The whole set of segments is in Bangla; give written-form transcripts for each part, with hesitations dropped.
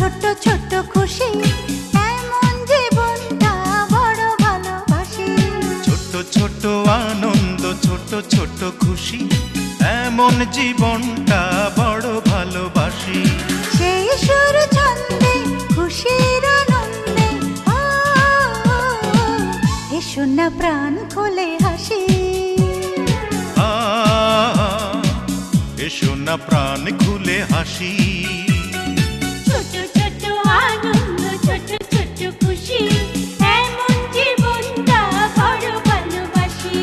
ছোট্ট ছোট্ট খুশি, এমন জীবনটা বড় ভালোবাসি। ছোট্ট ছোট্ট আনন্দ, ছোট্ট ছোট্ট খুশি, এমন জীবনটা বড় ভালোবাসি। সেই সুর ছন্দে খুশির আনন্দে, ও এসো না প্রাণ খুলে হাসি। এসো না প্রাণ খুলে হাসি। ছোট ছোট আনন্দ, ছোট ছোট খুশি, এমন জীবনটা বড় ভালোবাসি।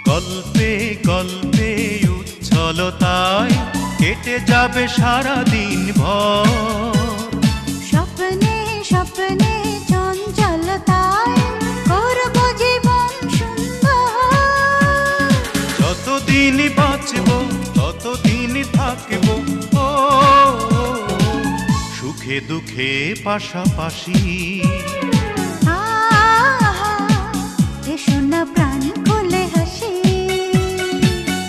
গল্পে গল্পে উচ্ছলতায় কেটে যাবে সারা দিন ভর। স্বপ্নে স্বপ্নে চঞ্চলতায় করব জীবন সুন্দর। যতদিন বাঁচব ততদিন থাকব, ও সুখে দুঃখে পাশাপাশি। এসো না প্রাণ খুলে হাসি।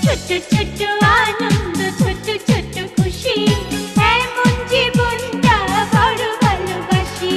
ছোট ছোট আনন্দ, ছোট ছোট খুশি, এমন জীবনটা বড় ভালোবাসি।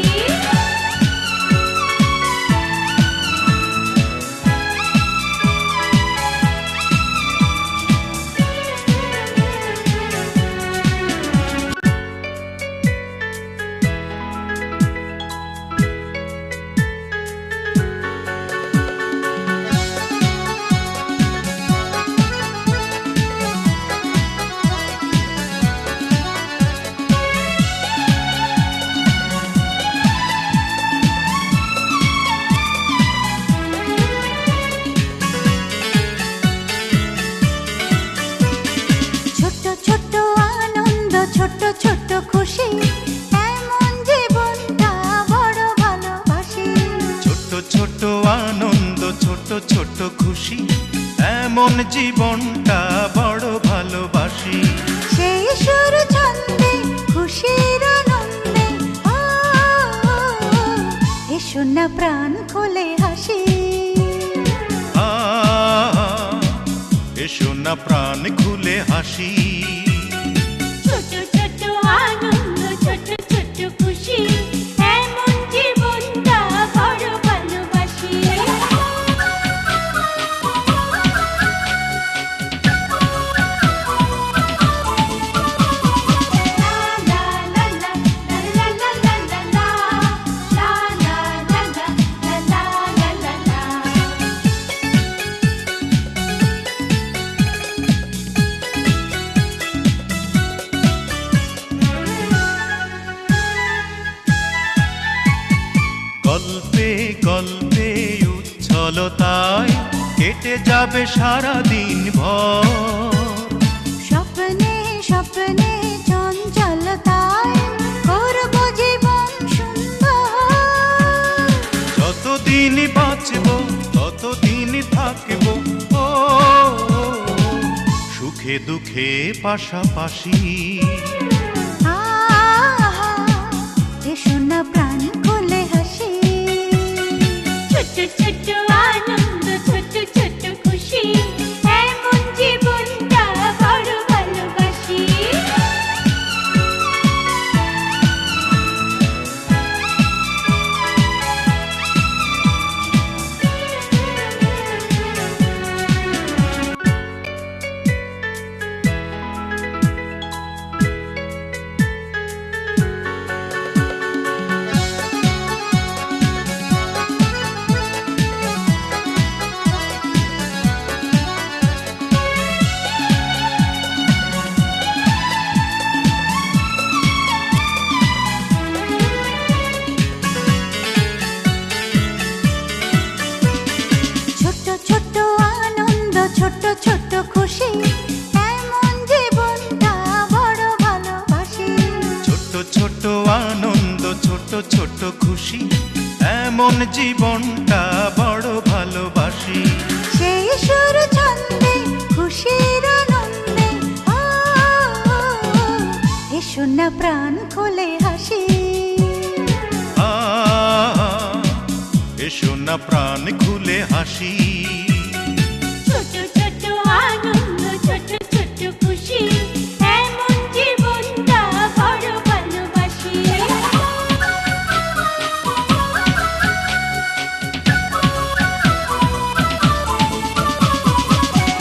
ছোট্ট ছোট্ট আনন্দ, ছোট্ট ছোট্ট খুশি, এমন জীবনটা বড় ভালোবাসি। ছোট্ট ছোট্ট আনন্দ, ছোট্ট ছোট্ট খুশি, এমন জীবনটা বড় ভালোবাসি। সেই সুর ছন্দে খুশির আনন্দে, ও এসো না প্রাণ খুলে হাসি। এসো না প্রাণ খুলে হাসি। ছোট ছোট আনন্দ, ছোট ছোট খুশি, এমন জীবনটা বড় ভালোবাসি। গল্পে গল্পে উচ্ছলতায় কেটে যাবে সারা দিন ভর। স্বপ্নে স্বপ্নে চঞ্চলতায় করব জীবন সুন্দর। যতদিন বাঁচব ততদিন থাকব, ও সুখে দুঃখে পাশাপাশি। এসো না প্রাণ খুলে হাসি। ছোট ছোট আনন্দ, ছোট ছোট খুশি, এমন জীবনটা বড় ভালোবাসি। এমন জীবনটা বড় ভালোবাসি। সেই সুর ছন্দে খুশির আনন্দে এসো না প্রাণ খুলে হাসি। এসো না প্রাণ খুলে হাসি। ছোট ছোট আনন্দ ছোট ছোট খুশি এমন জীবনটা বড় ভালোবাসি।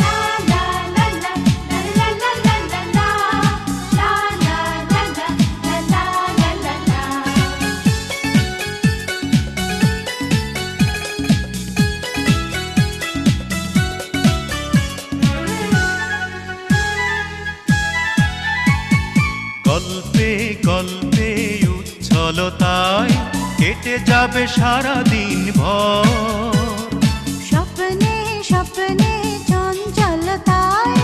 লা লা লা লা লা লা লা লা লা লা লা লা লা লা লা। গল্পে গল্পে উচ্ছলতায় কেটে যাবে সারা দিন ভর। স্বপ্নে স্বপ্নে চঞ্চলতায়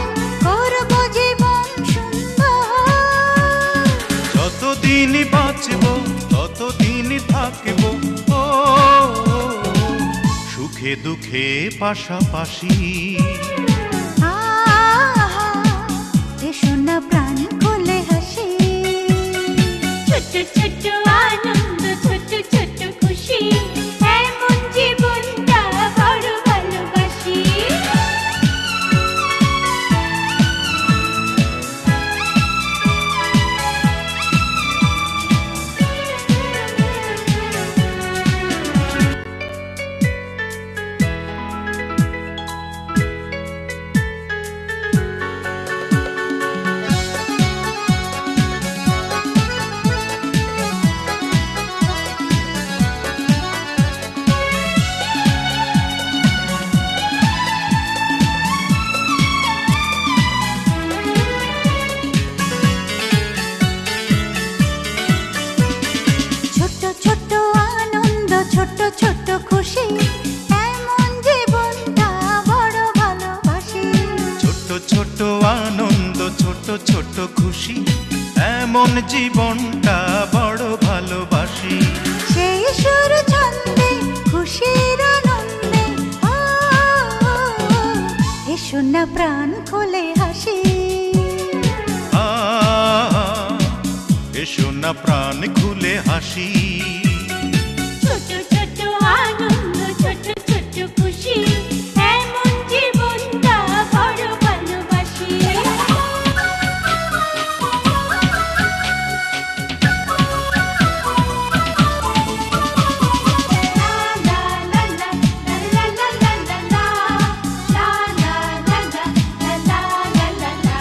করব জীবন সুন্দর। যতদিন বাঁচব ততদিন থাকব ও সুখে দুঃখে পাশাপাশি। আহা এসো না প্রাণ খুলে হাসি। ছোট ছোট আনন্দ ছোট ছোট খুশি এমন জীবনটা বড় ভালোবাসি। ছোট ছোট আনন্দ ছোট ছোট খুশি এমন জীবনটা বড় ভালোবাসি। ছোট ছোট আনন্দ ছোট ছোট খুশি এমন জীবনটা বড় ভালোবাসি। সেই সুর ছন্দে খুশির আনন্দে এসো না প্রাণ খুলে হাসি। এসো না প্রাণ খুলে হাসি। ছোট ছোট আনন্দ ছোট ছোট খুশি এমন জীবনটা বড় ভালোবাসি। লা লা লা লা লা লা লা লা লা লা লা লা লা লা লা।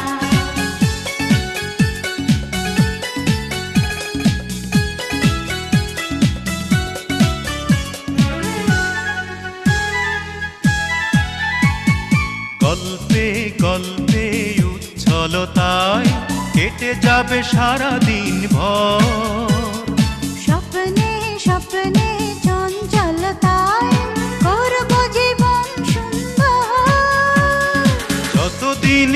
গল্পে গল্পে উচ্ছলতায় কেটে যাবে সারা দিন ভর।